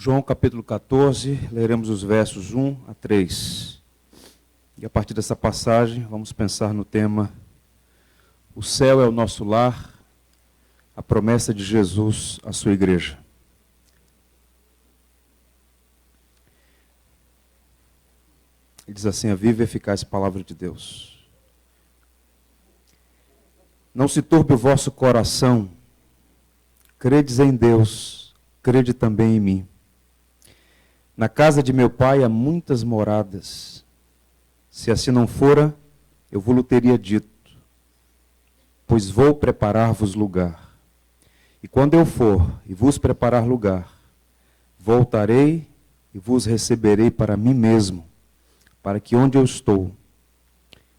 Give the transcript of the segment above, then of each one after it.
João capítulo 14, leremos os versos 1 a 3. E a partir dessa passagem, vamos pensar no tema: o céu é o nosso lar, a promessa de Jesus à sua igreja. Ele diz assim: a viva e eficaz palavra de Deus. Não se turbe o vosso coração, credes em Deus, crede também em mim. Na casa de meu pai há muitas moradas. Se assim não fora, eu vou-lhe teria dito, pois vou preparar-vos lugar. E quando eu for e vos preparar lugar, voltarei e vos receberei para mim mesmo, para que onde eu estou,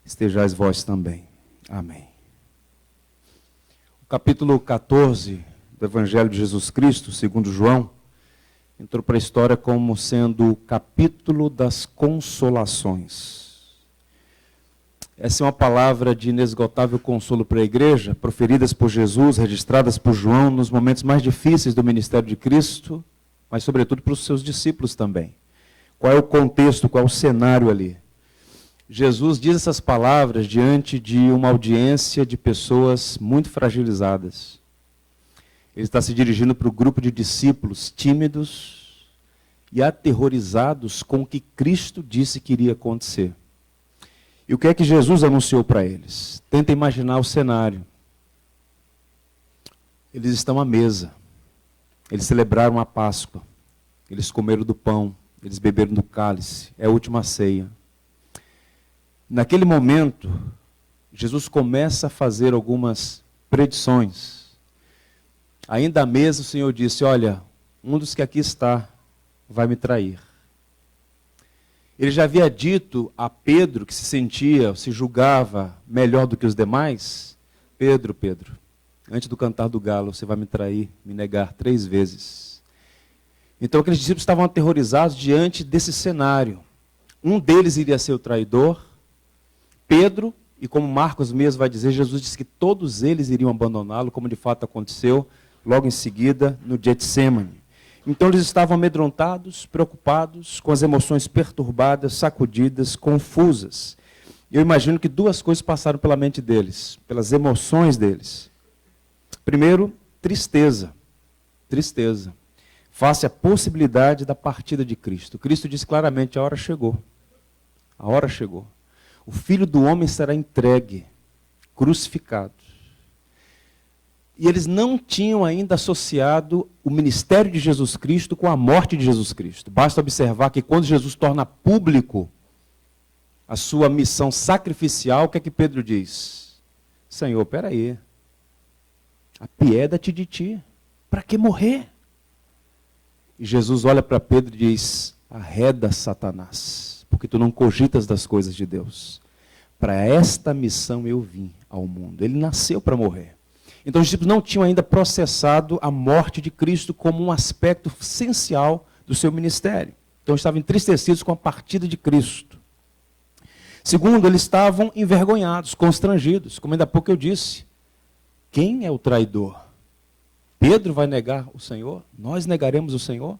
estejais vós também. Amém. O capítulo 14 do Evangelho de Jesus Cristo, segundo João, entrou para a história como sendo o capítulo das consolações. Essa é uma palavra de inesgotável consolo para a igreja, proferidas por Jesus, registradas por João nos momentos mais difíceis do ministério de Cristo, mas sobretudo para os seus discípulos também. Qual é o contexto, qual é o cenário ali? Jesus diz essas palavras diante de uma audiência de pessoas muito fragilizadas. Ele está se dirigindo para o grupo de discípulos tímidos e aterrorizados com o que Cristo disse que iria acontecer. E o que é que Jesus anunciou para eles? Tenta imaginar o cenário. Eles estão à mesa. Eles celebraram a Páscoa. Eles comeram do pão. Eles beberam do cálice. É a última ceia. Naquele momento, Jesus começa a fazer algumas predições. Ainda à mesa o Senhor disse: olha, um dos que aqui está vai me trair. Ele já havia dito a Pedro, que se sentia, se julgava melhor do que os demais: Pedro, antes do cantar do galo, você vai me trair, me negar 3 vezes. Então aqueles discípulos estavam aterrorizados diante desse cenário. Um deles iria ser o traidor, Pedro, e como Marcos mesmo vai dizer, Jesus disse que todos eles iriam abandoná-lo, como de fato aconteceu, logo em seguida, no Getsemane. Então eles estavam amedrontados, preocupados, com as emoções perturbadas, sacudidas, confusas. Eu imagino que 2 coisas passaram pela mente deles, pelas emoções deles. Primeiro, tristeza. Tristeza. Face à possibilidade da partida de Cristo. Cristo disse claramente: a hora chegou. A hora chegou. O Filho do Homem será entregue, crucificado. E eles não tinham ainda associado o ministério de Jesus Cristo com a morte de Jesus Cristo. Basta observar que quando Jesus torna público a sua missão sacrificial, o que é que Pedro diz? Senhor, peraí, apieda-te de ti, para que morrer? E Jesus olha para Pedro e diz: arreda, Satanás, porque tu não cogitas das coisas de Deus. Para esta missão eu vim ao mundo. Ele nasceu para morrer. Então os discípulos não tinham ainda processado a morte de Cristo como um aspecto essencial do seu ministério. Então estavam entristecidos com a partida de Cristo. Segundo, eles estavam envergonhados, constrangidos, como ainda há pouco eu disse. Quem é o traidor? Pedro vai negar o Senhor? Nós negaremos o Senhor?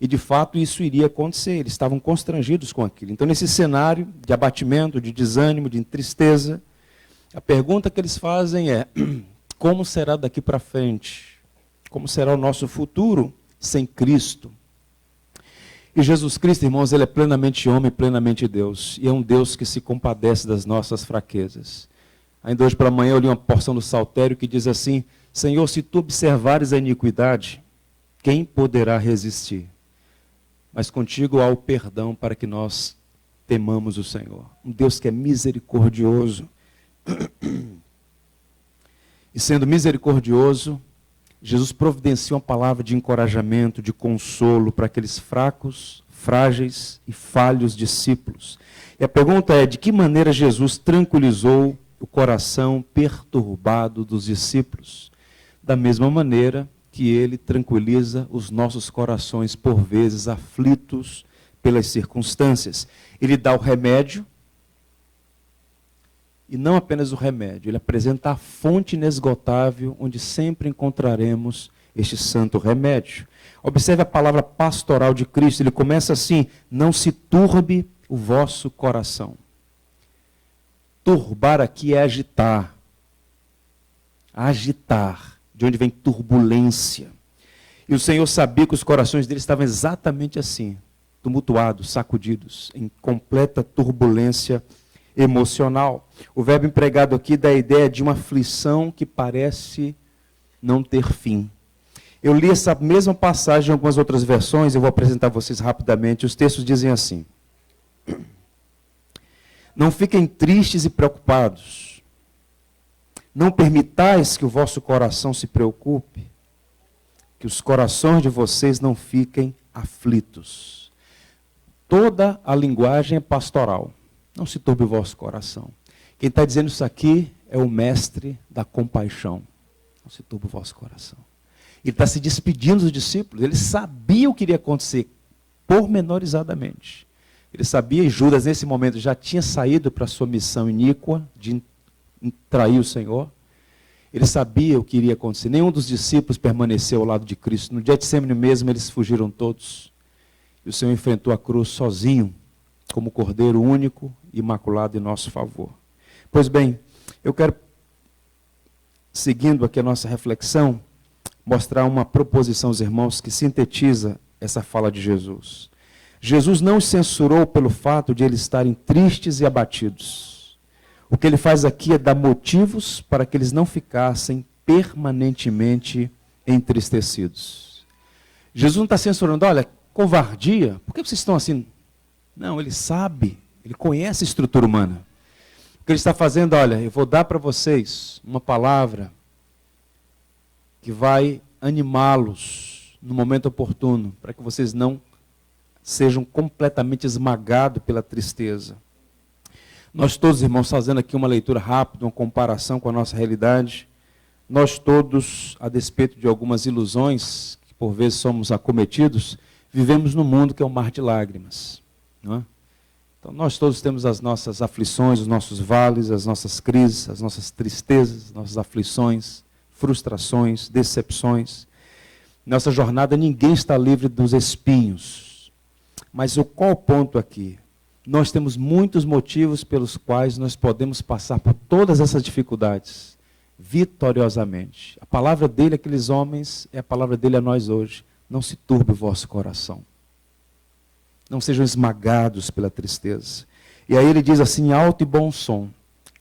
E de fato isso iria acontecer, eles estavam constrangidos com aquilo. Então nesse cenário de abatimento, de desânimo, de tristeza, a pergunta que eles fazem é: como será daqui para frente? Como será o nosso futuro sem Cristo? E Jesus Cristo, irmãos, ele é plenamente homem, plenamente Deus. E é um Deus que se compadece das nossas fraquezas. Ainda hoje pela manhã eu li uma porção do Saltério que diz assim: Senhor, se tu observares a iniquidade, quem poderá resistir? Mas contigo há o perdão para que nós temamos o Senhor. Um Deus que é misericordioso. E sendo misericordioso, Jesus providencia uma palavra de encorajamento, de consolo para aqueles fracos, frágeis e falhos discípulos. E a pergunta é: de que maneira Jesus tranquilizou o coração perturbado dos discípulos? Da mesma maneira que ele tranquiliza os nossos corações, por vezes aflitos pelas circunstâncias. Ele dá o remédio, e não apenas o remédio, ele apresenta a fonte inesgotável, onde sempre encontraremos este santo remédio. Observe a palavra pastoral de Cristo. Ele começa assim: não se turbe o vosso coração. Turbar aqui é agitar. Agitar, de onde vem turbulência. E o Senhor sabia que os corações deles estavam exatamente assim, tumultuados, sacudidos, em completa turbulência emocional. O verbo empregado aqui dá a ideia de uma aflição que parece não ter fim. Eu li essa mesma passagem em algumas outras versões, eu vou apresentar a vocês rapidamente. Os textos dizem assim: não fiquem tristes e preocupados, não permitais que o vosso coração se preocupe, que os corações de vocês não fiquem aflitos. Toda a linguagem é pastoral. Não se turbe o vosso coração. Quem está dizendo isso aqui é o mestre da compaixão. Não se turbe o vosso coração. Ele está se despedindo dos discípulos. Ele sabia o que iria acontecer, pormenorizadamente. Ele sabia, e Judas nesse momento já tinha saído para a sua missão iníqua, de trair o Senhor. Ele sabia o que iria acontecer. Nenhum dos discípulos permaneceu ao lado de Cristo. No Getsemane mesmo, eles fugiram todos. E o Senhor enfrentou a cruz sozinho, como cordeiro único e imaculado em nosso favor. Pois bem, eu quero, seguindo aqui a nossa reflexão, mostrar uma proposição aos irmãos que sintetiza essa fala de Jesus. Jesus não os censurou pelo fato de eles estarem tristes e abatidos. O que ele faz aqui é dar motivos para que eles não ficassem permanentemente entristecidos. Jesus não está censurando: olha, covardia, por que vocês estão assim? Não, ele sabe, ele conhece a estrutura humana. O que ele está fazendo: olha, eu vou dar para vocês uma palavra que vai animá-los no momento oportuno, para que vocês não sejam completamente esmagados pela tristeza. Nós todos, irmãos, fazendo aqui uma leitura rápida, uma comparação com a nossa realidade, nós todos, a despeito de algumas ilusões, que por vezes somos acometidos, vivemos num mundo que é um mar de lágrimas. Não é? Então nós todos temos as nossas aflições, os nossos vales, as nossas crises, as nossas tristezas, nossas aflições, frustrações, decepções. Nossa jornada, ninguém está livre dos espinhos. Mas qual o ponto aqui? Nós temos muitos motivos pelos quais nós podemos passar por todas essas dificuldades vitoriosamente. A palavra dele àqueles homens é a palavra dele a nós hoje. Não se turbe o vosso coração. Não sejam esmagados pela tristeza. E aí ele diz assim, em alto e bom som: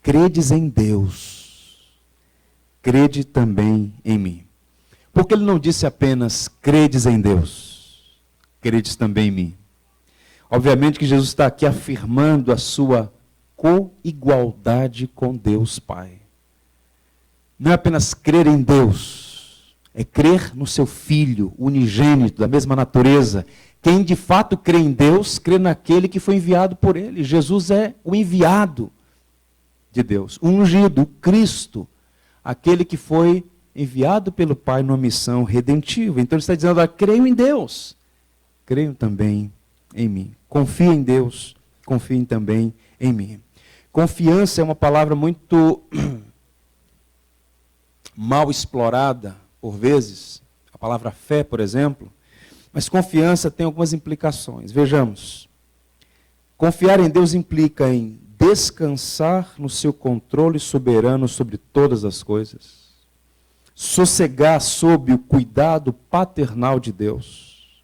credes em Deus, crede também em mim. Porque ele não disse apenas credes em Deus, credes também em mim. Obviamente que Jesus está aqui afirmando a sua coigualdade com Deus Pai. Não é apenas crer em Deus, é crer no seu Filho unigênito, da mesma natureza. Quem de fato crê em Deus, crê naquele que foi enviado por ele. Jesus é o enviado de Deus, o ungido, o Cristo, aquele que foi enviado pelo Pai numa missão redentiva. Então ele está dizendo: creio em Deus, creio também em mim. Confiem em Deus, confiem também em mim. Confiança é uma palavra muito mal explorada por vezes. A palavra fé, por exemplo. Mas confiança tem algumas implicações. Vejamos. Confiar em Deus implica em descansar no seu controle soberano sobre todas as coisas. Sossegar sob o cuidado paternal de Deus.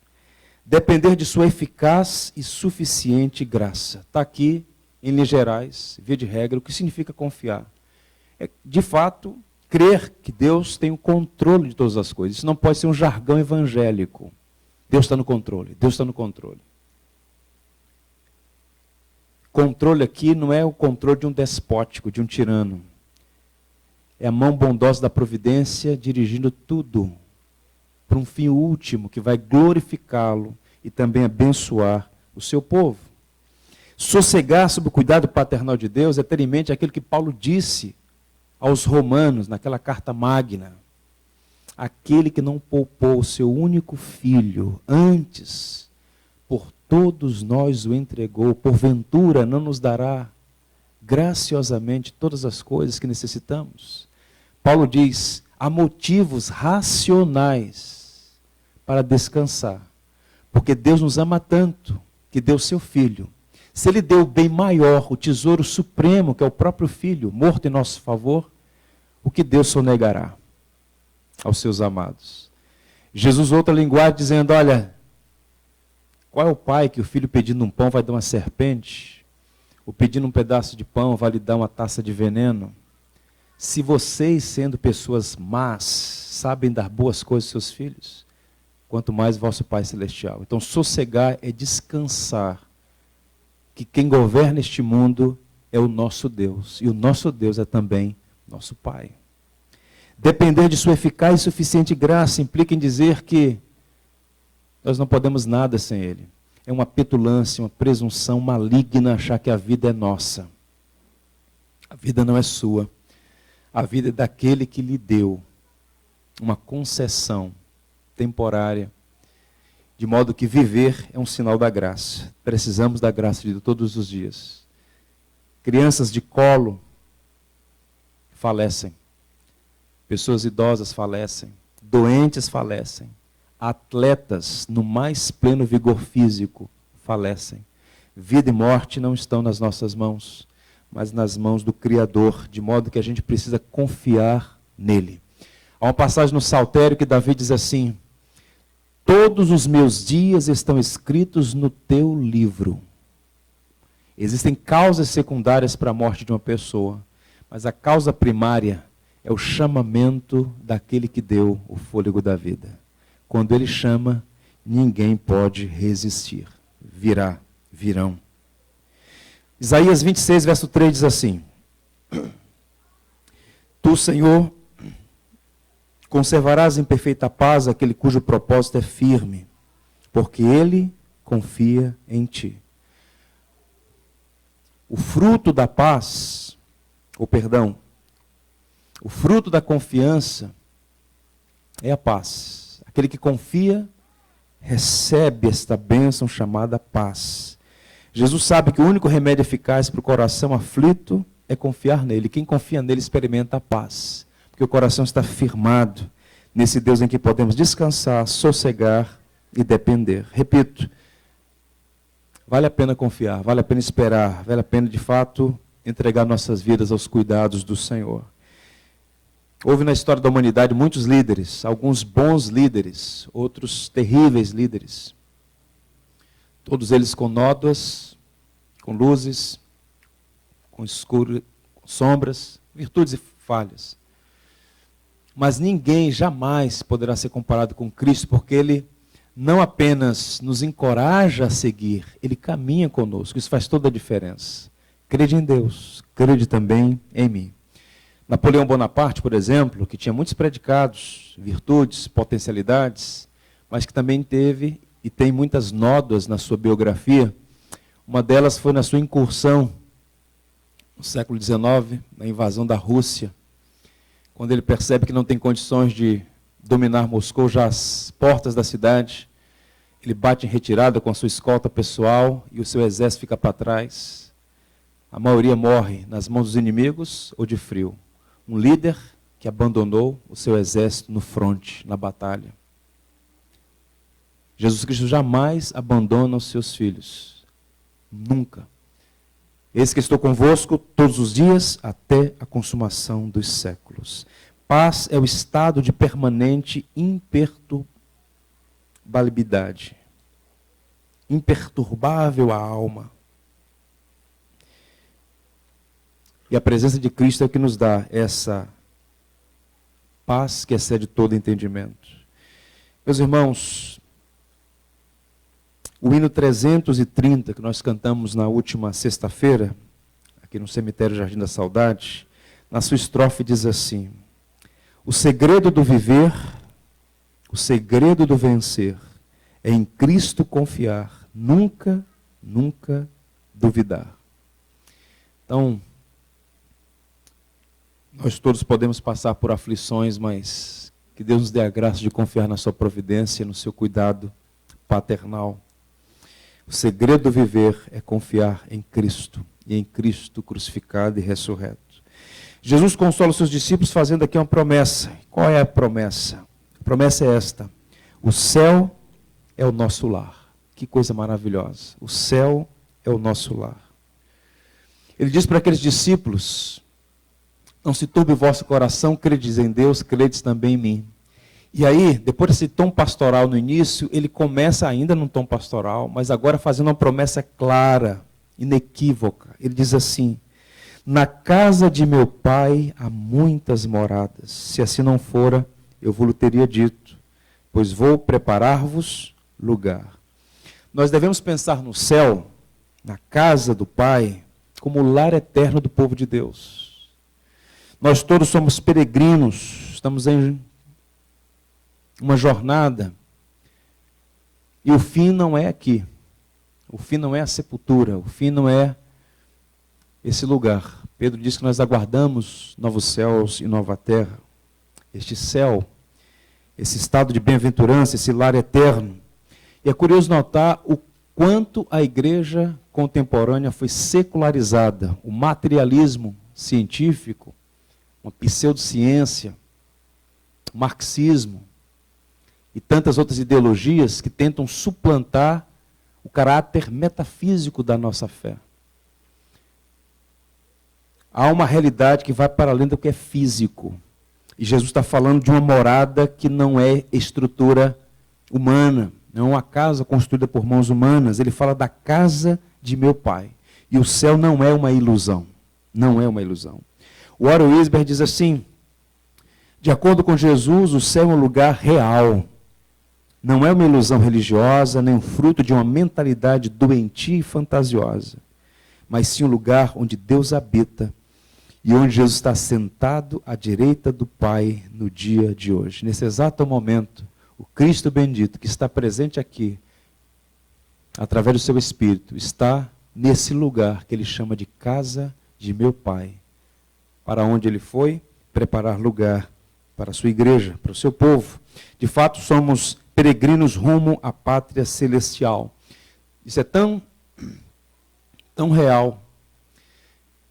Depender de sua eficaz e suficiente graça. Está aqui, em linhas gerais, via de regra, o que significa confiar. É, de fato, crer que Deus tem o controle de todas as coisas. Isso não pode ser um jargão evangélico. Deus está no controle, Deus está no controle. Controle aqui não é o controle de um despótico, de um tirano. É a mão bondosa da providência dirigindo tudo para um fim último que vai glorificá-lo e também abençoar o seu povo. Sossegar sob o cuidado paternal de Deus é ter em mente aquilo que Paulo disse aos romanos naquela carta magna. Aquele que não poupou o seu único filho, antes por todos nós o entregou, porventura não nos dará graciosamente todas as coisas que necessitamos? Paulo diz: há motivos racionais para descansar. Porque Deus nos ama tanto que deu seu Filho. Se Ele deu o bem maior, o tesouro supremo, que é o próprio Filho, morto em nosso favor, o que Deus sonegará aos seus amados? Jesus usou outra linguagem dizendo, olha, qual é o pai que o filho pedindo um pão vai dar uma serpente? Ou pedindo um pedaço de pão vai lhe dar uma taça de veneno? Se vocês, sendo pessoas más, sabem dar boas coisas aos seus filhos, quanto mais vosso Pai Celestial. Então, sossegar é descansar, que quem governa este mundo é o nosso Deus, e o nosso Deus é também nosso Pai. Depender de sua eficaz e suficiente graça implica em dizer que nós não podemos nada sem Ele. É uma petulância, uma presunção maligna achar que a vida é nossa. A vida não é sua. A vida é daquele que lhe deu uma concessão temporária, de modo que viver é um sinal da graça. Precisamos da graça de Deus todos os dias. Crianças de colo falecem. Pessoas idosas falecem. Doentes falecem. Atletas, no mais pleno vigor físico, falecem. Vida e morte não estão nas nossas mãos, mas nas mãos do Criador, de modo que a gente precisa confiar nele. Há uma passagem no Saltério que Davi diz assim, todos os meus dias estão escritos no teu livro. Existem causas secundárias para a morte de uma pessoa, mas a causa primária é o chamamento daquele que deu o fôlego da vida. Quando ele chama, ninguém pode resistir. Virão. Isaías 26, verso 3 diz assim, tu, Senhor, conservarás em perfeita paz aquele cujo propósito é firme, porque ele confia em ti. O fruto da paz, o fruto da confiança é a paz. Aquele que confia, recebe esta bênção chamada paz. Jesus sabe que o único remédio eficaz para o coração aflito é confiar nele. Quem confia nele experimenta a paz. Porque o coração está firmado nesse Deus em que podemos descansar, sossegar e depender. Repito, vale a pena confiar, vale a pena esperar, vale a pena de fato entregar nossas vidas aos cuidados do Senhor. Houve na história da humanidade muitos líderes, alguns bons líderes, outros terríveis líderes. Todos eles com nódoas, com luzes, com escuro, com sombras, virtudes e falhas. Mas ninguém jamais poderá ser comparado com Cristo, porque Ele não apenas nos encoraja a seguir, Ele caminha conosco. Isso faz toda a diferença. Crede em Deus, crede também em mim. Napoleão Bonaparte, por exemplo, que tinha muitos predicados, virtudes, potencialidades, mas que também teve e tem muitas nódoas na sua biografia. Uma delas foi na sua incursão no século XIX, na invasão da Rússia, quando ele percebe que não tem condições de dominar Moscou, já às portas da cidade, ele bate em retirada com a sua escolta pessoal e o seu exército fica para trás. A maioria morre nas mãos dos inimigos ou de frio. Um líder que abandonou o seu exército no fronte, na batalha. Jesus Cristo jamais abandona os seus filhos. Nunca. Eis que estou convosco todos os dias até a consumação dos séculos. Paz é o estado de permanente imperturbabilidade. Imperturbável a alma. E a presença de Cristo é o que nos dá essa paz que excede todo entendimento. Meus irmãos, o hino 330 que nós cantamos na última sexta-feira, aqui no cemitério Jardim da Saudade, na sua estrofe diz assim: o segredo do viver, o segredo do vencer, é em Cristo confiar, nunca, nunca duvidar. Então, nós todos podemos passar por aflições, mas que Deus nos dê a graça de confiar na sua providência, no seu cuidado paternal. O segredo do viver é confiar em Cristo, e em Cristo crucificado e ressurreto. Jesus consola os seus discípulos fazendo aqui uma promessa. Qual é a promessa? A promessa é esta: O céu é o nosso lar. Que coisa maravilhosa. O céu é o nosso lar. Ele diz para aqueles discípulos: não se turbe o vosso coração, credes em Deus, credes também em mim. E aí, depois desse tom pastoral no início, ele começa ainda num tom pastoral, mas agora fazendo uma promessa clara, inequívoca. Ele diz assim: na casa de meu pai há muitas moradas. Se assim não fora, eu vos teria dito, pois vou preparar-vos lugar. Nós devemos pensar no céu, na casa do Pai, como o lar eterno do povo de Deus. Nós todos somos peregrinos, estamos em uma jornada, e o fim não é aqui. O fim não é a sepultura, o fim não é esse lugar. Pedro diz que nós aguardamos novos céus e nova terra. Este céu, esse estado de bem-aventurança, esse lar eterno. E é curioso notar o quanto a igreja contemporânea foi secularizada. O materialismo científico, uma pseudociência, o marxismo e tantas outras ideologias que tentam suplantar o caráter metafísico da nossa fé. Há uma realidade que vai para além do que é físico. E Jesus está falando de uma morada que não é estrutura humana, não é uma casa construída por mãos humanas. Ele fala da casa de meu Pai. E o céu não é uma ilusão. Não é uma ilusão. O Warren Wiersbe diz assim: de acordo com Jesus, o céu é um lugar real. Não é uma ilusão religiosa, nem um fruto de uma mentalidade doentia e fantasiosa, mas sim um lugar onde Deus habita e onde Jesus está sentado à direita do Pai no dia de hoje. Nesse exato momento, o Cristo bendito que está presente aqui, através do seu Espírito, está nesse lugar que ele chama de casa de meu Pai, para onde ele foi preparar lugar para a sua igreja, para o seu povo. De fato, somos peregrinos rumo à pátria celestial. Isso é tão real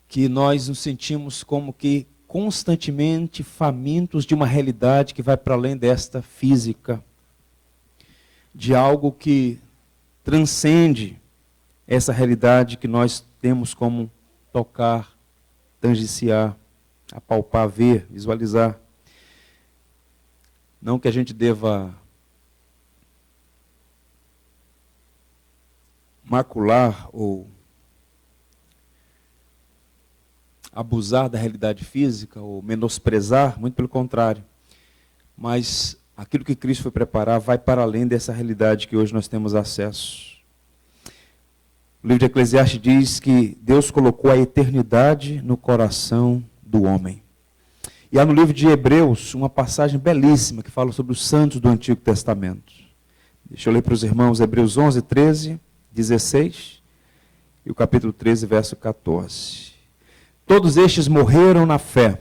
que nós nos sentimos como que constantemente famintos de uma realidade que vai para além desta física, de algo que transcende essa realidade que nós temos como tocar, tangenciar, apalpar, ver, visualizar. Não que a gente deva macular ou abusar da realidade física ou menosprezar, muito pelo contrário. Mas aquilo que Cristo foi preparar vai para além dessa realidade que hoje nós temos acesso. O livro de Eclesiastes diz que Deus colocou a eternidade no coração do homem. E há no livro de Hebreus uma passagem belíssima que fala sobre os santos do Antigo Testamento. Deixa eu ler para os irmãos Hebreus 11, 13, 16 e o capítulo 13, verso 14. Todos estes morreram na fé,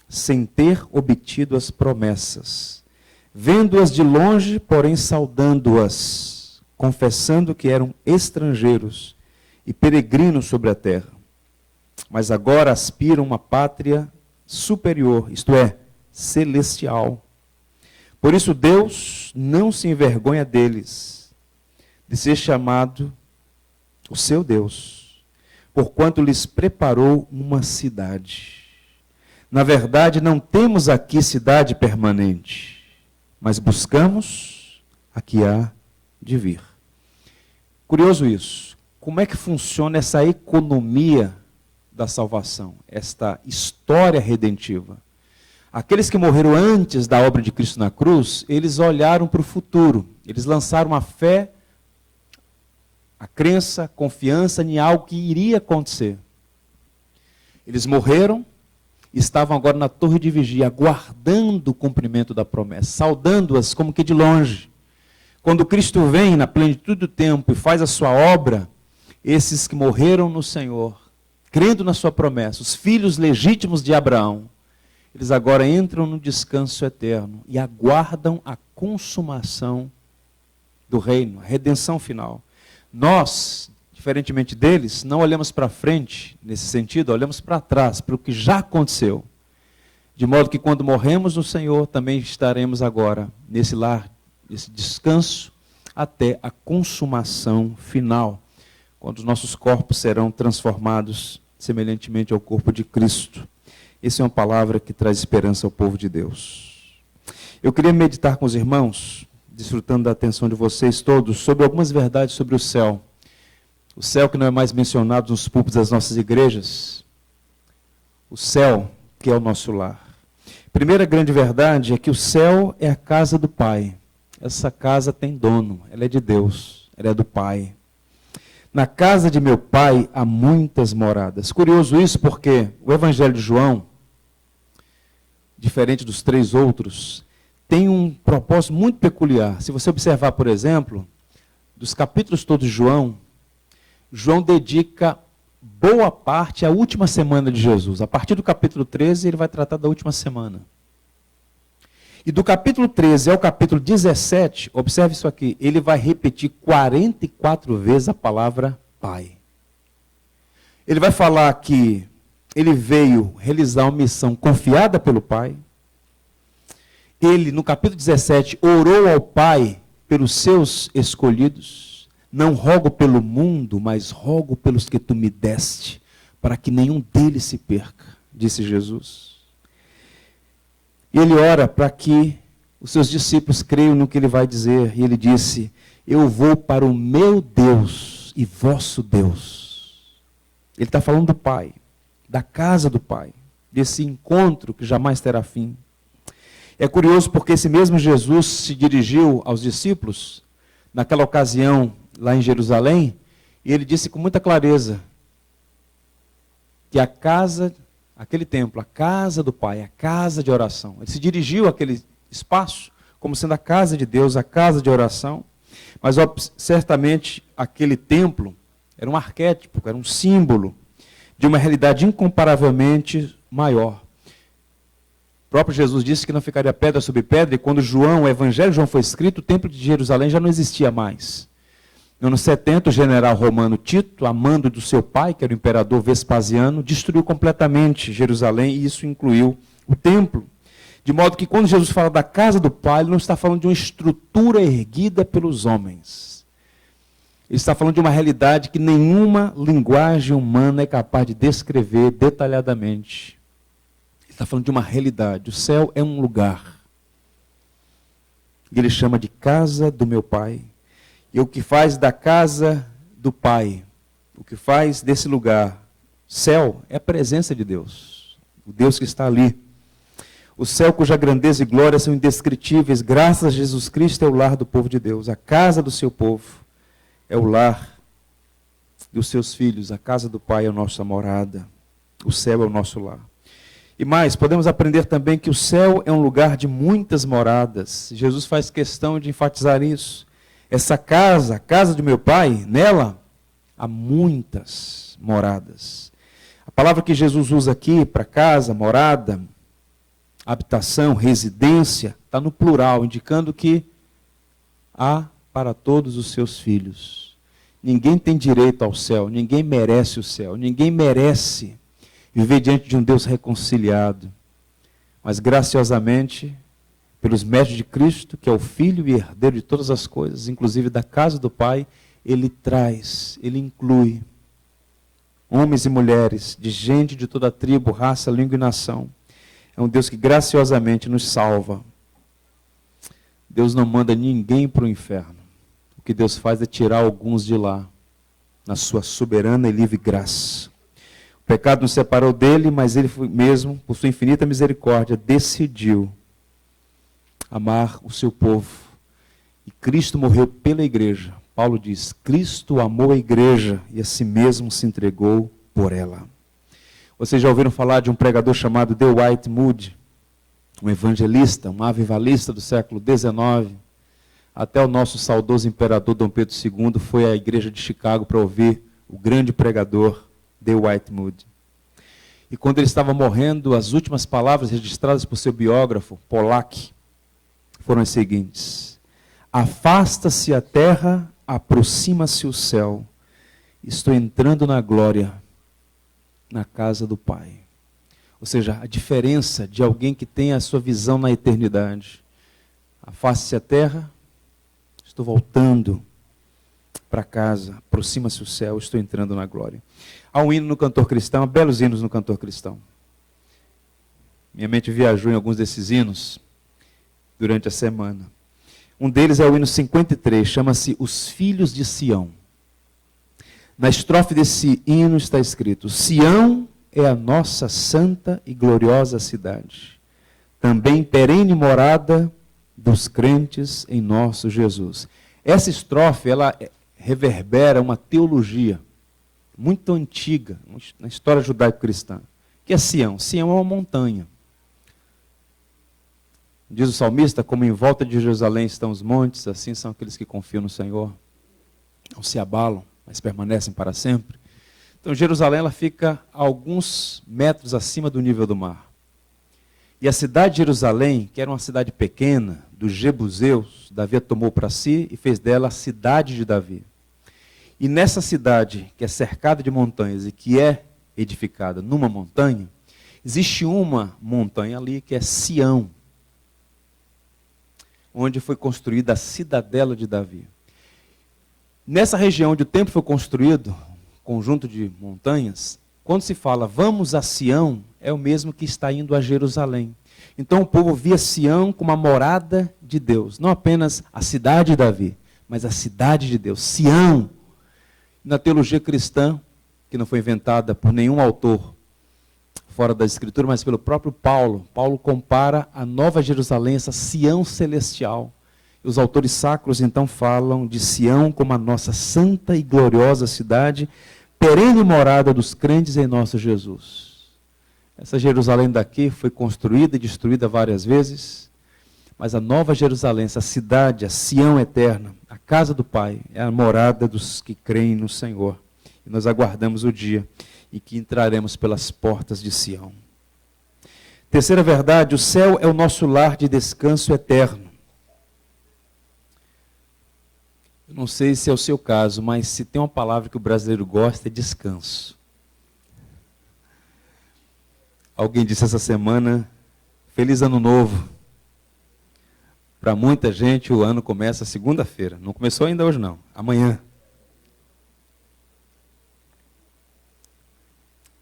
sem ter obtido as promessas, vendo-as de longe, porém saudando-as, confessando que eram estrangeiros e peregrinos sobre a terra. Mas agora aspiram uma pátria superior, isto é, celestial. Por isso Deus não se envergonha deles, de ser chamado o seu Deus, porquanto lhes preparou uma cidade. Na verdade, não temos aqui cidade permanente, mas buscamos a que há de vir. Curioso isso. Como é que funciona essa economia da salvação, esta história redentiva? Aqueles que morreram antes da obra de Cristo na cruz, eles olharam para o futuro, eles lançaram a fé, a crença, a confiança em algo que iria acontecer. Eles morreram e estavam agora na torre de vigia, aguardando o cumprimento da promessa, saudando-as como que de longe. Quando Cristo vem na plenitude do tempo e faz a sua obra, esses que morreram no Senhor, crendo na sua promessa, os filhos legítimos de Abraão, eles agora entram no descanso eterno e aguardam a consumação do reino, a redenção final. Nós, diferentemente deles, não olhamos para frente, nesse sentido, olhamos para trás, para o que já aconteceu. De modo que quando morremos no Senhor, também estaremos agora nesse lar esse descanso até a consumação final, quando os nossos corpos serão transformados semelhantemente ao corpo de Cristo. Essa é uma palavra que traz esperança ao povo de Deus. Eu queria meditar com os irmãos, desfrutando da atenção de vocês todos, sobre algumas verdades sobre o céu. O céu que não é mais mencionado nos púlpitos das nossas igrejas. O céu que é o nosso lar. Primeira grande verdade é que o céu é a casa do Pai. Essa casa tem dono, ela é de Deus, ela é do Pai. Na casa de meu Pai há muitas moradas. Curioso isso porque o Evangelho de João, diferente dos três outros, tem um propósito muito peculiar. Se você observar, por exemplo, dos capítulos todos de João, João dedica boa parte à última semana de Jesus. A partir do capítulo 13, ele vai tratar da última semana. E do capítulo 13 ao capítulo 17, observe isso aqui, ele vai repetir 44 vezes a palavra Pai. Ele vai falar que ele veio realizar uma missão confiada pelo Pai. Ele, no capítulo 17, orou ao Pai pelos seus escolhidos. Não rogo pelo mundo, mas rogo pelos que tu me deste, para que nenhum deles se perca, disse Jesus. E ele ora para que os seus discípulos creiam no que ele vai dizer. E ele disse, eu vou para o meu Deus e vosso Deus. Ele está falando do Pai, da casa do Pai, desse encontro que jamais terá fim. É curioso porque esse mesmo Jesus se dirigiu aos discípulos, naquela ocasião, lá em Jerusalém, e ele disse com muita clareza que a casa, aquele templo, a casa do Pai, a casa de oração. Ele se dirigiu àquele espaço como sendo a casa de Deus, a casa de oração, mas certamente aquele templo era um arquétipo, era um símbolo de uma realidade incomparavelmente maior. O próprio Jesus disse que não ficaria pedra sobre pedra, e quando o Evangelho de João foi escrito, o templo de Jerusalém já não existia mais. No ano 70, o general romano Tito, amando do seu pai, que era o imperador Vespasiano, destruiu completamente Jerusalém, e isso incluiu o templo. De modo que quando Jesus fala da casa do Pai, ele não está falando de uma estrutura erguida pelos homens. Ele está falando de uma realidade que nenhuma linguagem humana é capaz de descrever detalhadamente. Ele está falando de uma realidade. O céu é um lugar. Ele chama de casa do meu Pai. E o que faz da casa do Pai, o que faz desse lugar, céu, é a presença de Deus. O Deus que está ali. O céu cuja grandeza e glória são indescritíveis, graças a Jesus Cristo, é o lar do povo de Deus. A casa do seu povo é o lar dos seus filhos. A casa do Pai é a nossa morada. O céu é o nosso lar. E mais, podemos aprender também que o céu é um lugar de muitas moradas. Jesus faz questão de enfatizar isso. Essa casa, a casa de meu Pai, nela há muitas moradas. A palavra que Jesus usa aqui para casa, morada, habitação, residência, está no plural, indicando que há para todos os seus filhos. Ninguém tem direito ao céu, ninguém merece o céu, ninguém merece viver diante de um Deus reconciliado. Mas graciosamente, pelos méritos de Cristo, que é o Filho e herdeiro de todas as coisas, inclusive da casa do Pai, ele traz, ele inclui homens e mulheres, de gente de toda tribo, raça, língua e nação. É um Deus que graciosamente nos salva. Deus não manda ninguém para o inferno. O que Deus faz é tirar alguns de lá, na sua soberana e livre graça. O pecado nos separou dele, mas ele mesmo, por sua infinita misericórdia, decidiu amar o seu povo. E Cristo morreu pela igreja. Paulo diz, Cristo amou a igreja e a si mesmo se entregou por ela. Vocês já ouviram falar de um pregador chamado Dwight Moody, um evangelista, um avivalista do século XIX. Até o nosso saudoso imperador Dom Pedro II foi à igreja de Chicago para ouvir o grande pregador Dwight Moody. E quando ele estava morrendo, as últimas palavras registradas por seu biógrafo, Pollack, foram as seguintes: afasta-se a terra, aproxima-se o céu. Estou entrando na glória, na casa do Pai. Ou seja, a diferença de alguém que tem a sua visão na eternidade. Afaste-se a terra, estou voltando para casa, aproxima-se o céu, estou entrando na glória. Há um hino no cantor cristão, há belos hinos no cantor cristão. Minha mente viajou em alguns desses hinos durante a semana. Um deles é o hino 53, chama-se Os Filhos de Sião. Na estrofe desse hino está escrito: Sião é a nossa santa e gloriosa cidade, também perene morada dos crentes em nosso Jesus. Essa estrofe, ela reverbera uma teologia muito antiga na história judaico-cristã, que é Sião. Sião é uma montanha. Diz o salmista, como em volta de Jerusalém estão os montes, assim são aqueles que confiam no Senhor. Não se abalam, mas permanecem para sempre. Então Jerusalém ela fica a alguns metros acima do nível do mar. E a cidade de Jerusalém, que era uma cidade pequena, dos Jebuseus, Davi a tomou para si e fez dela a cidade de Davi. E nessa cidade, que é cercada de montanhas e que é edificada numa montanha, existe uma montanha ali que é Sião, onde foi construída a cidadela de Davi. Nessa região onde o templo foi construído, conjunto de montanhas, quando se fala vamos a Sião, é o mesmo que está indo a Jerusalém. Então o povo via Sião como a morada de Deus, não apenas a cidade de Davi, mas a cidade de Deus, Sião. Na teologia cristã, que não foi inventada por nenhum autor fora da Escritura, mas pelo próprio Paulo. Paulo compara a Nova Jerusalém, essa Sião celestial. E os autores sacros então falam de Sião como a nossa santa e gloriosa cidade, perene morada dos crentes em nosso Jesus. Essa Jerusalém daqui foi construída e destruída várias vezes, mas a Nova Jerusalém, essa cidade, a Sião eterna, a casa do Pai, é a morada dos que creem no Senhor. E nós aguardamos o dia em que entraremos pelas portas de Sião. Terceira verdade, o céu é o nosso lar de descanso eterno. Eu não sei se é o seu caso, mas se tem uma palavra que o brasileiro gosta, é descanso. Alguém disse essa semana, feliz ano novo. Para muita gente o ano começa segunda-feira. Não começou ainda hoje não, amanhã.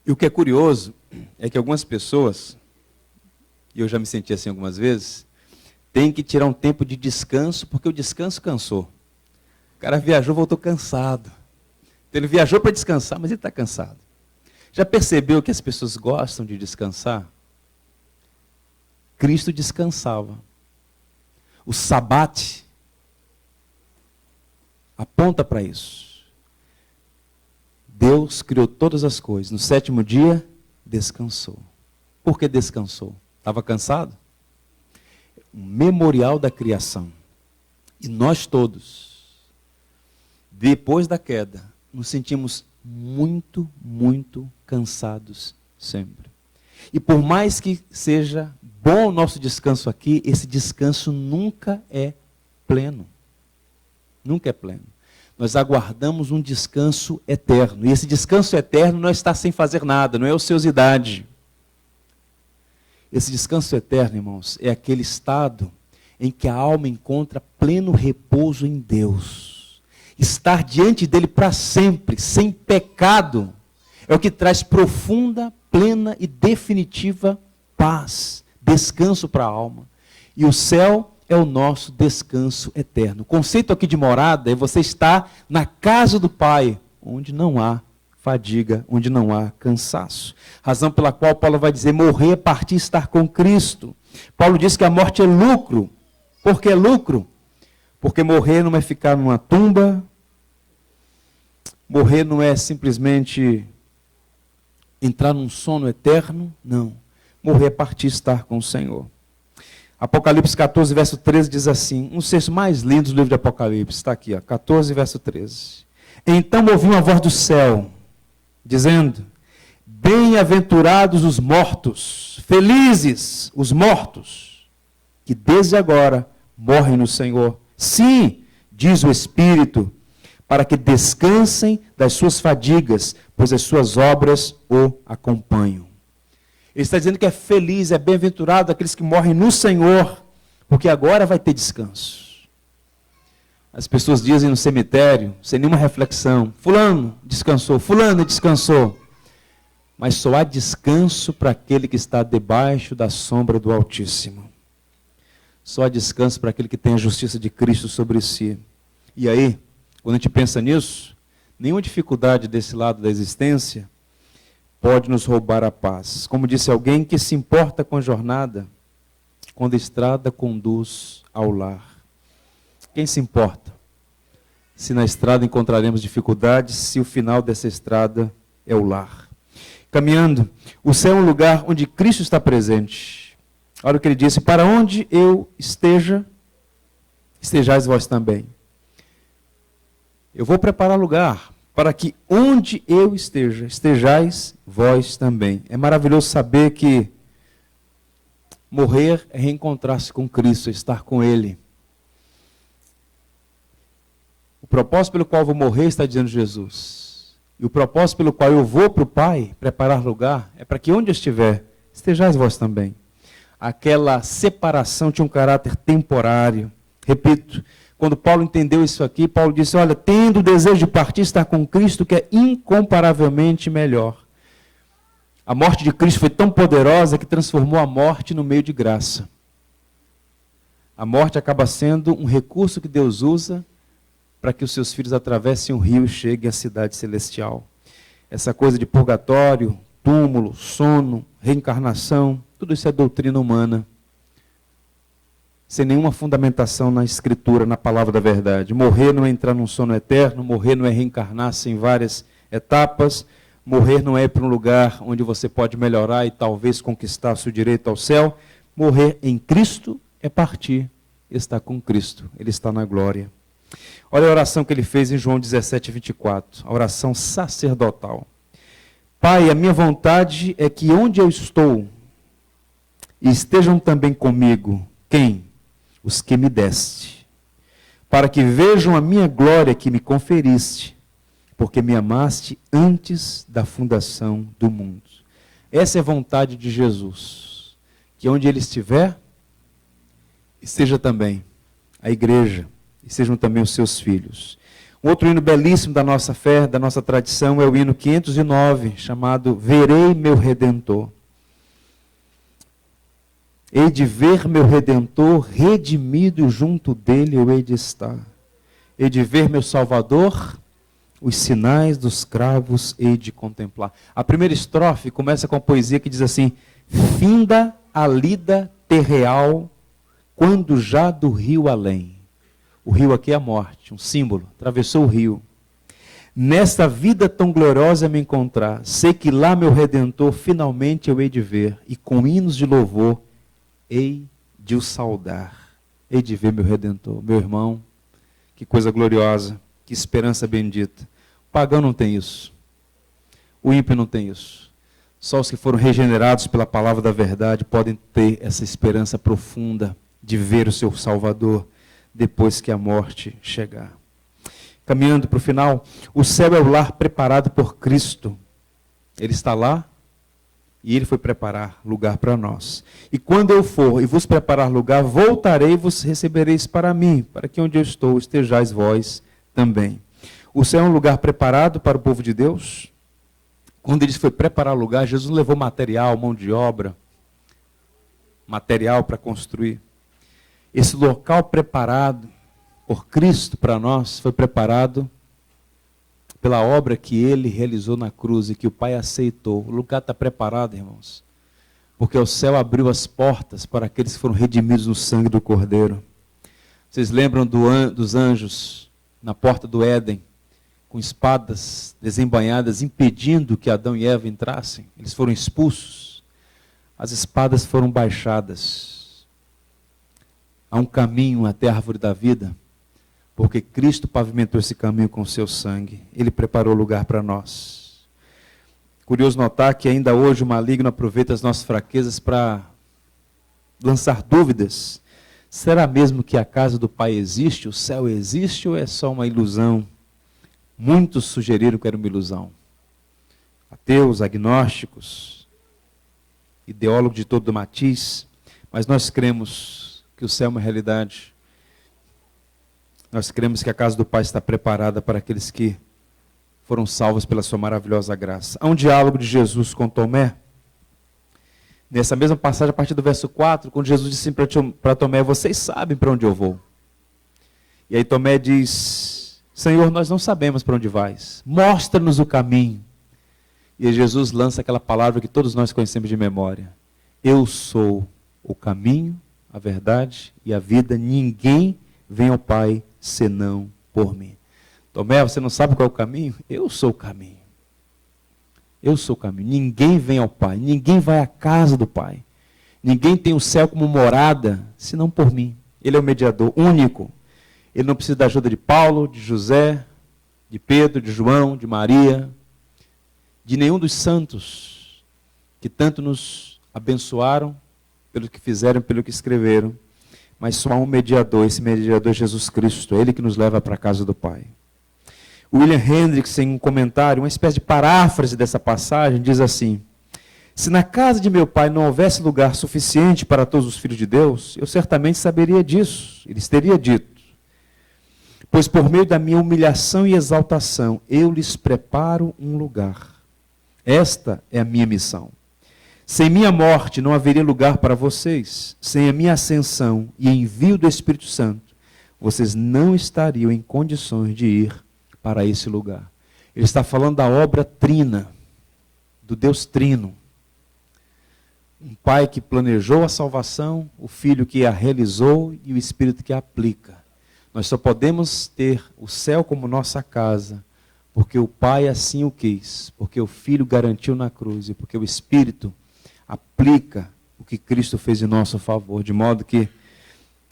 E o que é curioso é que algumas pessoas, e eu já me senti assim algumas vezes, têm que tirar um tempo de descanso, porque o descanso cansou. O cara viajou, voltou cansado. Então ele viajou para descansar, mas ele está cansado. Já percebeu que as pessoas gostam de descansar? Cristo descansava. O sabate aponta para isso. Deus criou todas as coisas. No sétimo dia, descansou. Por que descansou? Estava cansado? Um memorial da criação. E nós todos, depois da queda, nos sentimos muito, muito cansados sempre. E por mais que seja bom o nosso descanso aqui, esse descanso nunca é pleno. Nunca é pleno. Nós aguardamos um descanso eterno. E esse descanso eterno não está sem fazer nada, não é ociosidade. Esse descanso eterno, irmãos, é aquele estado em que a alma encontra pleno repouso em Deus. Estar diante dele para sempre, sem pecado, é o que traz profunda, plena e definitiva paz, descanso para a alma. E o céu é o nosso descanso eterno. O conceito aqui de morada é você estar na casa do Pai, onde não há fadiga, onde não há cansaço. Razão pela qual Paulo vai dizer, morrer é partir, estar com Cristo. Paulo diz que a morte é lucro. Por que lucro? Porque morrer não é ficar numa tumba, morrer não é simplesmente entrar num sono eterno, não. Morrer é partir, estar com o Senhor. Apocalipse 14, verso 13 diz assim, um dos textos mais lindos do livro de Apocalipse, está aqui, ó, 14, verso 13. Então ouvi uma voz do céu, dizendo, bem-aventurados os mortos, felizes os mortos, que desde agora morrem no Senhor. Sim, diz o Espírito, para que descansem das suas fadigas, pois as suas obras o acompanham. Ele está dizendo que é feliz, é bem-aventurado aqueles que morrem no Senhor, porque agora vai ter descanso. As pessoas dizem no cemitério, sem nenhuma reflexão, fulano descansou, fulano descansou. Mas só há descanso para aquele que está debaixo da sombra do Altíssimo. Só há descanso para aquele que tem a justiça de Cristo sobre si. E aí, quando a gente pensa nisso, nenhuma dificuldade desse lado da existência pode nos roubar a paz. Como disse alguém, que se importa com a jornada, quando a estrada conduz ao lar. Quem se importa? Se na estrada encontraremos dificuldades, se o final dessa estrada é o lar. Caminhando, o céu é um lugar onde Cristo está presente. Olha o que ele disse: para onde eu esteja, estejais vós também. Eu vou preparar lugar para que onde eu esteja, estejais vós também. É maravilhoso saber que morrer é reencontrar-se com Cristo, é estar com Ele. O propósito pelo qual eu vou morrer, está dizendo Jesus. E o propósito pelo qual eu vou para o Pai, preparar lugar, é para que onde eu estiver, estejais vós também. Aquela separação tinha um caráter temporário. Repito, quando Paulo entendeu isso aqui, Paulo disse: olha, tendo o desejo de partir, estar com Cristo, que é incomparavelmente melhor. A morte de Cristo foi tão poderosa que transformou a morte no meio de graça. A morte acaba sendo um recurso que Deus usa para que os seus filhos atravessem o rio e cheguem à cidade celestial. Essa coisa de purgatório, túmulo, sono, reencarnação, tudo isso é doutrina humana, sem nenhuma fundamentação na Escritura, na palavra da verdade. Morrer não é entrar num sono eterno, morrer não é reencarnar-se em várias etapas, morrer não é ir para um lugar onde você pode melhorar e talvez conquistar seu direito ao céu. Morrer em Cristo é partir, estar com Cristo, Ele está na glória. Olha a oração que ele fez em João 17, 24, a oração sacerdotal. Pai, a minha vontade é que onde eu estou, estejam também comigo. Quem? Os que me deste. Para que vejam a minha glória que me conferiste, porque me amaste antes da fundação do mundo. Essa é a vontade de Jesus. Que onde ele estiver, esteja também a igreja. E sejam também os seus filhos. Um outro hino belíssimo da nossa fé, da nossa tradição, é o hino 509, chamado Verei meu Redentor. Hei de ver meu Redentor, redimido junto dele eu hei de estar. Hei de ver meu Salvador, os sinais dos cravos hei de contemplar. A primeira estrofe começa com a poesia que diz assim: finda a lida terreal, quando já do rio além. O rio aqui é a morte, um símbolo, atravessou o rio. Nesta vida tão gloriosa me encontrar, sei que lá meu Redentor finalmente eu hei de ver, e com hinos de louvor hei de o saudar. Hei de ver meu Redentor. Meu irmão, que coisa gloriosa, que esperança bendita. O pagão não tem isso. O ímpio não tem isso. Só os que foram regenerados pela palavra da verdade podem ter essa esperança profunda de ver o seu Salvador depois que a morte chegar. Caminhando para o final, o céu é o lar preparado por Cristo. Ele está lá e Ele foi preparar lugar para nós. E quando eu for e vos preparar lugar, voltarei e vos recebereis para mim, para que onde eu estou estejais vós também. O céu é um lugar preparado para o povo de Deus. Quando Ele foi preparar lugar, Jesus levou material, mão de obra, material para construir. Esse local preparado por Cristo para nós foi preparado pela obra que Ele realizou na cruz e que o Pai aceitou. O lugar está preparado, irmãos, porque o céu abriu as portas para aqueles que foram redimidos no sangue do Cordeiro. Vocês lembram dos anjos na porta do Éden, com espadas desembainhadas, impedindo que Adão e Eva entrassem? Eles foram expulsos. As espadas foram baixadas. Há um caminho até a árvore da vida, porque Cristo pavimentou esse caminho com o seu sangue. Ele preparou lugar para nós. Curioso notar que ainda hoje o maligno aproveita as nossas fraquezas para lançar dúvidas. Será mesmo que a casa do Pai existe, o céu existe, ou é só uma ilusão? Muitos sugeriram que era uma ilusão. Ateus, agnósticos, ideólogos de todo matiz, mas nós cremos que o céu é uma realidade. Nós cremos que a casa do Pai está preparada para aqueles que foram salvos pela sua maravilhosa graça. Há um diálogo de Jesus com Tomé. Nessa mesma passagem, a partir do verso 4, quando Jesus disse para Tomé: vocês sabem para onde eu vou. E aí Tomé diz: Senhor, nós não sabemos para onde vais. Mostra-nos o caminho. E aí Jesus lança aquela palavra que todos nós conhecemos de memória: eu sou o caminho, a verdade e a vida. Ninguém vem ao Pai senão por mim. Tomé, você não sabe qual é o caminho? Eu sou o caminho. Eu sou o caminho. Ninguém vem ao Pai, ninguém vai à casa do Pai. Ninguém tem o céu como morada, senão por mim. Ele é o mediador único. Ele não precisa da ajuda de Paulo, de José, de Pedro, de João, de Maria, de nenhum dos santos que tanto nos abençoaram pelo que fizeram, pelo que escreveram. Mas só há um mediador, esse mediador é Jesus Cristo, é Ele que nos leva para a casa do Pai. William Hendricks, em um comentário, uma espécie de paráfrase dessa passagem, diz assim: se na casa de meu Pai não houvesse lugar suficiente para todos os filhos de Deus, eu certamente saberia disso, Ele teria dito. Pois por meio da minha humilhação e exaltação, eu lhes preparo um lugar. Esta é a minha missão. Sem minha morte não haveria lugar para vocês. Sem a minha ascensão e envio do Espírito Santo, vocês não estariam em condições de ir para esse lugar. Ele está falando da obra trina, do Deus trino. Um Pai que planejou a salvação, o Filho que a realizou e o Espírito que a aplica. Nós só podemos ter o céu como nossa casa porque o Pai assim o quis, porque o Filho garantiu na cruz e porque o Espírito aplica o que Cristo fez em nosso favor, de modo que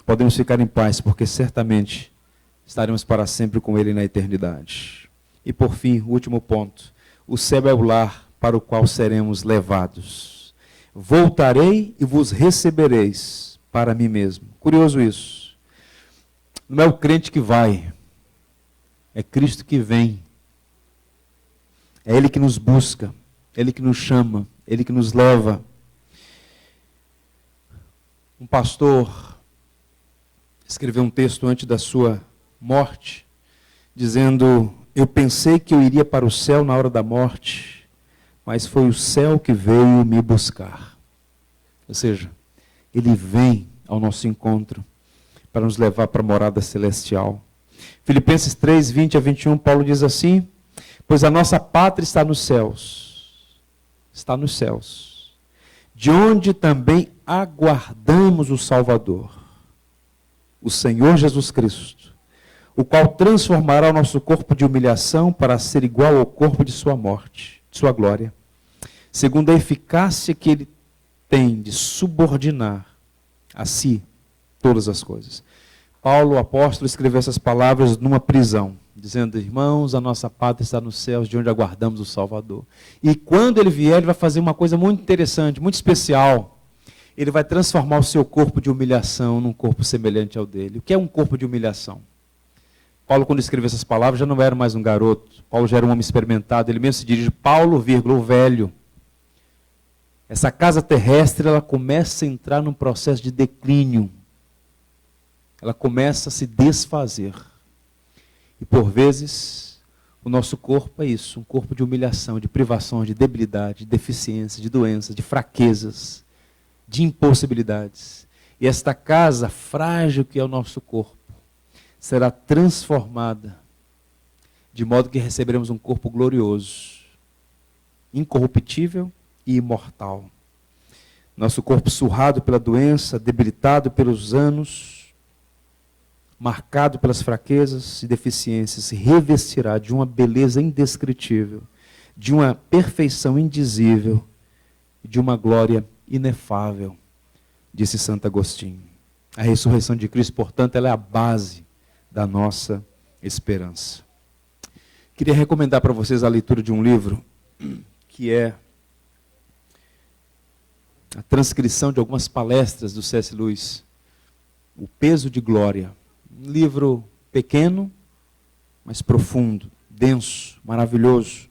podemos ficar em paz, porque certamente estaremos para sempre com Ele na eternidade. E por fim, o último ponto: o céu é o lar para o qual seremos levados. Voltarei e vos recebereis para mim mesmo. Curioso isso. Não é o crente que vai, é Cristo que vem. É Ele que nos busca, Ele que nos chama, Ele que nos leva. Um pastor escreveu um texto antes da sua morte, dizendo: eu pensei que eu iria para o céu na hora da morte, mas foi o céu que veio me buscar. Ou seja, Ele vem ao nosso encontro para nos levar para a morada celestial. Filipenses 3, 20 a 21, Paulo diz assim: pois a nossa pátria está nos céus, de onde também aguardamos o Salvador, o Senhor Jesus Cristo, o qual transformará o nosso corpo de humilhação para ser igual ao corpo de sua morte, de sua glória, segundo a eficácia que Ele tem de subordinar a si todas as coisas. Paulo, o apóstolo, escreveu essas palavras numa prisão, dizendo: irmãos, a nossa pátria está nos céus, de onde aguardamos o Salvador. E quando Ele vier, Ele vai fazer uma coisa muito interessante, muito especial. Ele vai transformar o seu corpo de humilhação num corpo semelhante ao dele. O que é um corpo de humilhação? Paulo, quando escreveu essas palavras, já não era mais um garoto. Paulo já era um homem experimentado. Ele mesmo se dirige: Paulo, o velho. Essa casa terrestre, ela começa a entrar num processo de declínio. Ela começa a se desfazer. E por vezes, o nosso corpo é isso, um corpo de humilhação, de privação, de debilidade, de deficiência, de doença, de fraquezas, de impossibilidades. E esta casa frágil que é o nosso corpo, será transformada, de modo que receberemos um corpo glorioso, incorruptível e imortal. Nosso corpo surrado pela doença, debilitado pelos anos, marcado pelas fraquezas e deficiências, se revestirá de uma beleza indescritível, de uma perfeição indizível, de uma glória inefável, disse Santo Agostinho. A ressurreição de Cristo, portanto, ela é a base da nossa esperança. Queria recomendar para vocês a leitura de um livro, que é a transcrição de algumas palestras do C.S. Lewis, O Peso de Glória. Um livro pequeno, mas profundo, denso, maravilhoso.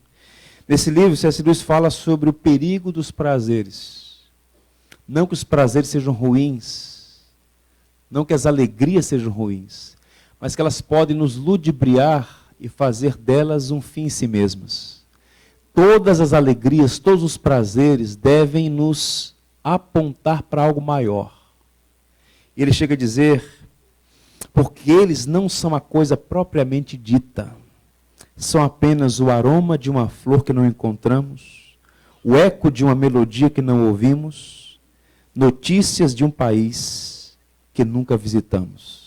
Nesse livro, C.S. Lewis fala sobre o perigo dos prazeres. Não que os prazeres sejam ruins, não que as alegrias sejam ruins, mas que elas podem nos ludibriar e fazer delas um fim em si mesmas. Todas as alegrias, todos os prazeres devem nos apontar para algo maior. E ele chega a dizer, porque eles não são a coisa propriamente dita, são apenas o aroma de uma flor que não encontramos, o eco de uma melodia que não ouvimos, notícias de um país que nunca visitamos.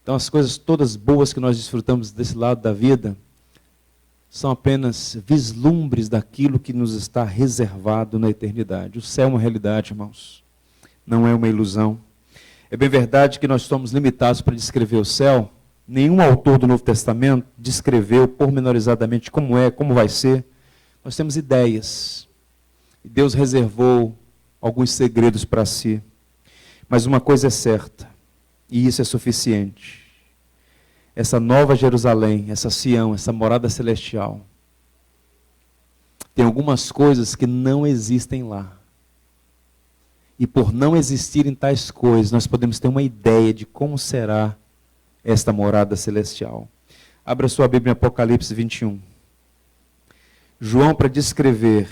Então as coisas todas boas que nós desfrutamos desse lado da vida são apenas vislumbres daquilo que nos está reservado na eternidade. O céu é uma realidade, irmãos, não é uma ilusão. É bem verdade que nós somos limitados para descrever o céu. Nenhum autor do Novo Testamento descreveu pormenorizadamente como é, como vai ser. Nós temos ideias. E Deus reservou alguns segredos para si. Mas uma coisa é certa, e isso é suficiente. Essa nova Jerusalém, essa Sião, essa morada celestial, tem algumas coisas que não existem lá. E por não existirem tais coisas, nós podemos ter uma ideia de como será esta morada celestial. Abra sua Bíblia em Apocalipse 21. João, para descrever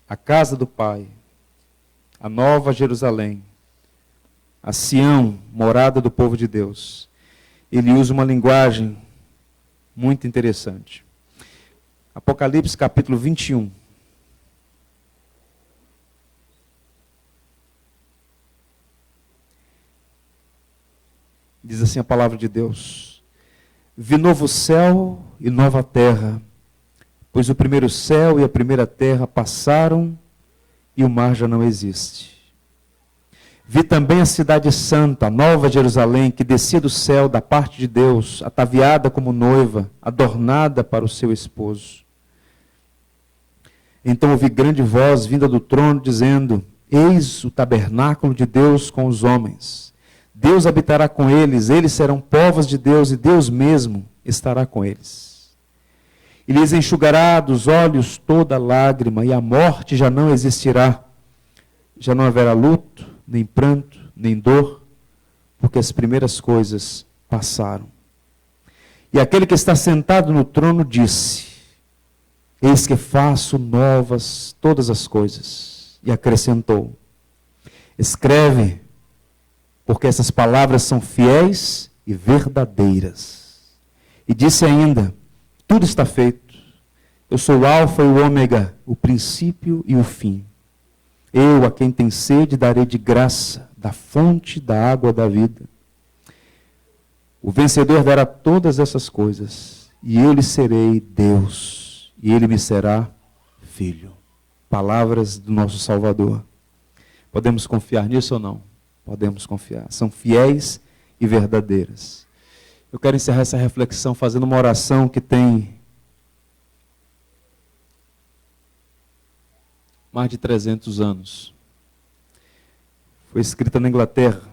a casa do Pai, a nova Jerusalém, a Sião, morada do povo de Deus, ele usa uma linguagem muito interessante. Apocalipse capítulo 21. Diz assim a palavra de Deus: vi novo céu e nova terra, pois o primeiro céu e a primeira terra passaram e o mar já não existe. Vi também a cidade santa, a nova Jerusalém, que descia do céu da parte de Deus, ataviada como noiva, adornada para o seu esposo. Então ouvi grande voz vinda do trono, dizendo: eis o tabernáculo de Deus com os homens. Deus habitará com eles, eles serão povos de Deus, e Deus mesmo estará com eles. E lhes enxugará dos olhos toda lágrima, e a morte já não existirá. Já não haverá luto, nem pranto, nem dor, porque as primeiras coisas passaram. E aquele que está sentado no trono disse: eis que faço novas todas as coisas. E acrescentou: escreve, porque essas palavras são fiéis e verdadeiras. E disse ainda: tudo está feito. Eu sou o Alfa e o Ômega, o princípio e o fim. Eu, a quem tem sede, darei de graça da fonte da água da vida. O vencedor verá todas essas coisas, e eu lhe serei Deus, e ele me será filho. Palavras do nosso Salvador. Podemos confiar nisso ou não? Podemos confiar. São fiéis e verdadeiras. Eu quero encerrar essa reflexão fazendo uma oração que tem mais de 300 anos. Foi escrita na Inglaterra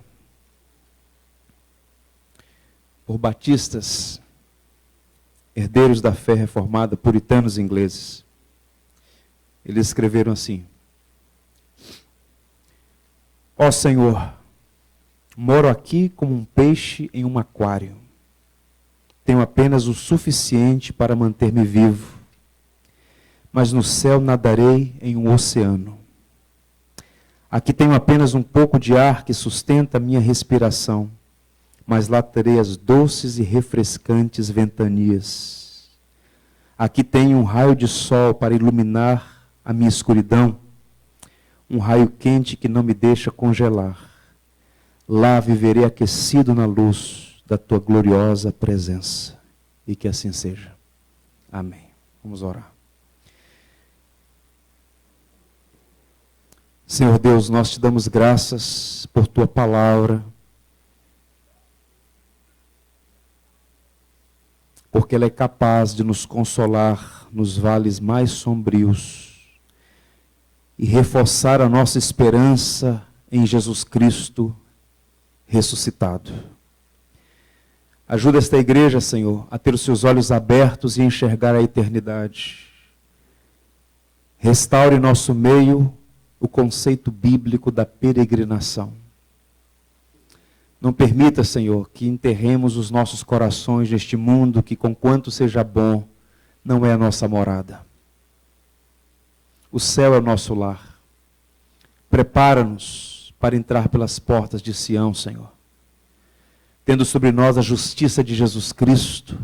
por batistas, herdeiros da fé reformada, puritanos ingleses. Eles escreveram assim: ó Senhor, moro aqui como um peixe em um aquário. Tenho apenas o suficiente para manter-me vivo, mas no céu nadarei em um oceano. Aqui tenho apenas um pouco de ar que sustenta a minha respiração, mas lá terei as doces e refrescantes ventanias. Aqui tenho um raio de sol para iluminar a minha escuridão, um raio quente que não me deixa congelar. Lá viverei aquecido na luz da tua gloriosa presença. E que assim seja. Amém. Vamos orar. Senhor Deus, nós te damos graças por tua palavra, porque ela é capaz de nos consolar nos vales mais sombrios e reforçar a nossa esperança em Jesus Cristo ressuscitado. Ajuda esta igreja, Senhor, a ter os seus olhos abertos e enxergar a eternidade. Restaure em nosso meio o conceito bíblico da peregrinação. Não permita, Senhor, que enterremos os nossos corações neste mundo que, conquanto seja bom, não é a nossa morada. O céu é o nosso lar. Prepara-nos para entrar pelas portas de Sião, Senhor. Tendo sobre nós a justiça de Jesus Cristo,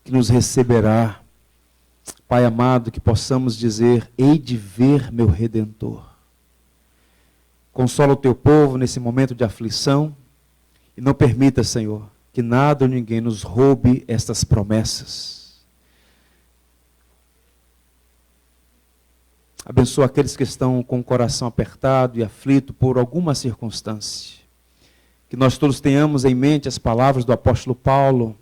que nos receberá. Pai amado, que possamos dizer: hei de ver meu Redentor. Consola o teu povo nesse momento de aflição e não permita, Senhor, que nada ou ninguém nos roube estas promessas. Abençoa aqueles que estão com o coração apertado e aflito por alguma circunstância. Que nós todos tenhamos em mente as palavras do apóstolo Paulo,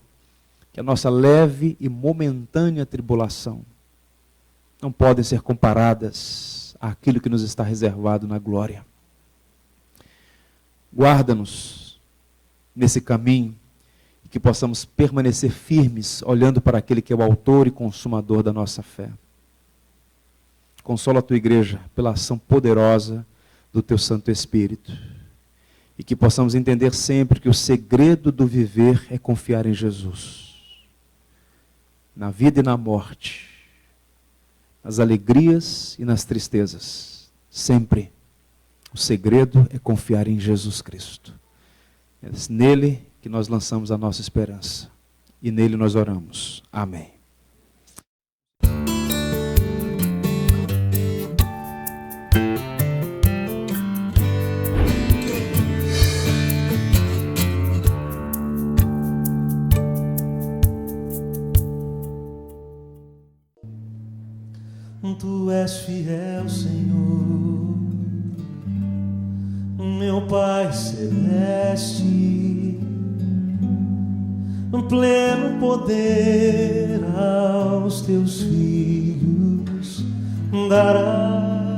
que a nossa leve e momentânea tribulação não podem ser comparadas àquilo que nos está reservado na glória. Guarda-nos nesse caminho e que possamos permanecer firmes, olhando para aquele que é o autor e consumador da nossa fé. Consola a tua igreja pela ação poderosa do teu Santo Espírito. E que possamos entender sempre que o segredo do viver é confiar em Jesus. Na vida e na morte, nas alegrias e nas tristezas, sempre o segredo é confiar em Jesus Cristo. É nele que nós lançamos a nossa esperança. E nele nós oramos. Amém. Tu és fiel, Senhor, meu Pai celeste, pleno poder aos teus filhos darás.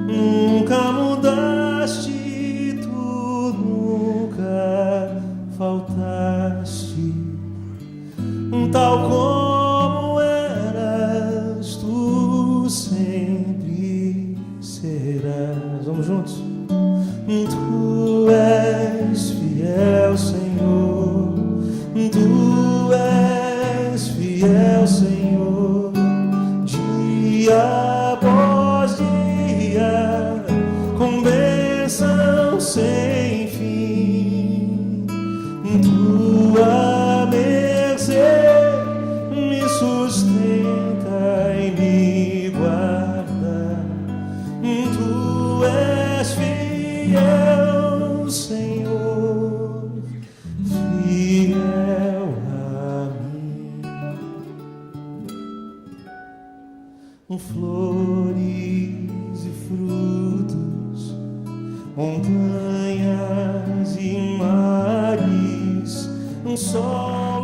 Nunca mudaste, tu nunca faltaste, tal como eras, tu sempre serás. Vamos juntos? Tu és fiel, Senhor, tu és fiel, Senhor, dia após dia, com bênção sem fim. Tua mercê me sustenta e me guarda. Tu és fiel, Senhor, fiel a mim. Flores e frutos, montanhas e mares, sol